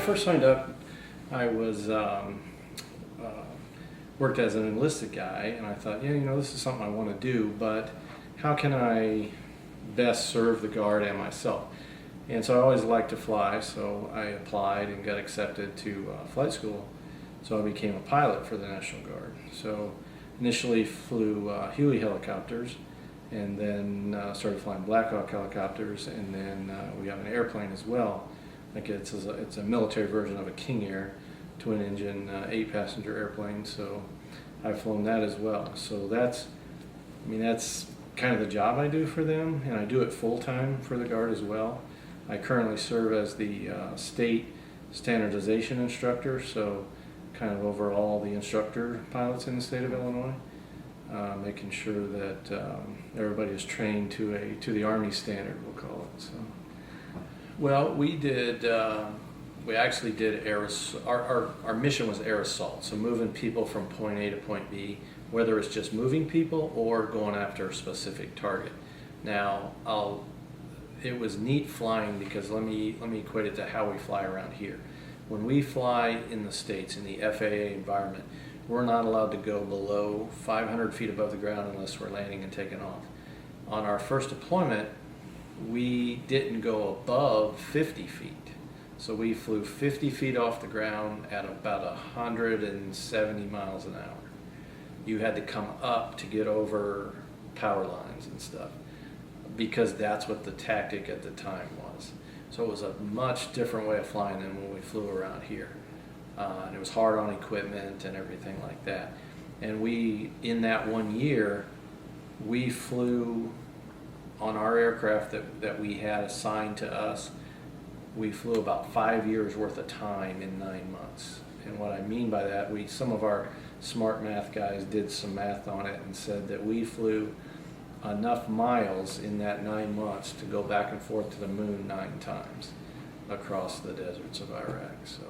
first signed up, I was worked as an enlisted guy, and I thought, yeah, this is something I want to do, but how can I best serve the Guard and myself? And so I always liked to fly, so I applied and got accepted to flight school. So I became a pilot for the National Guard. So initially flew Huey helicopters, and then started flying Black Hawk helicopters, and then we have an airplane as well. Like it's a military version of a King Air, twin engine, 8-passenger airplane. So I've flown that as well. So that's kind of the job I do for them, and I do it full time for the Guard as well. I currently serve as the state standardization instructor, so kind of over all the instructor pilots in the state of Illinois, making sure that everybody is trained to the Army standard, we'll call it. So, well, we actually did our mission was air assault, so moving people from point A to point B, whether it's just moving people or going after a specific target. Now, it was neat flying because let me equate it to how we fly around here. When we fly in the States in the FAA environment, we're not allowed to go below 500 feet above the ground unless we're landing and taking off. On our first deployment, we didn't go above 50 feet. So we flew 50 feet off the ground at about 170 miles an hour. You had to come up to get over power lines and stuff, because that's what the tactic at the time was. So it was a much different way of flying than when we flew around here. And it was hard on equipment and everything like that. And in that 1 year, we flew on our aircraft that we had assigned to us, we flew about 5 years worth of time in 9 months. And what I mean by that, some of our smart math guys did some math on it and said that we flew enough miles in that 9 months to go back and forth to the moon 9 times across the deserts of Iraq. So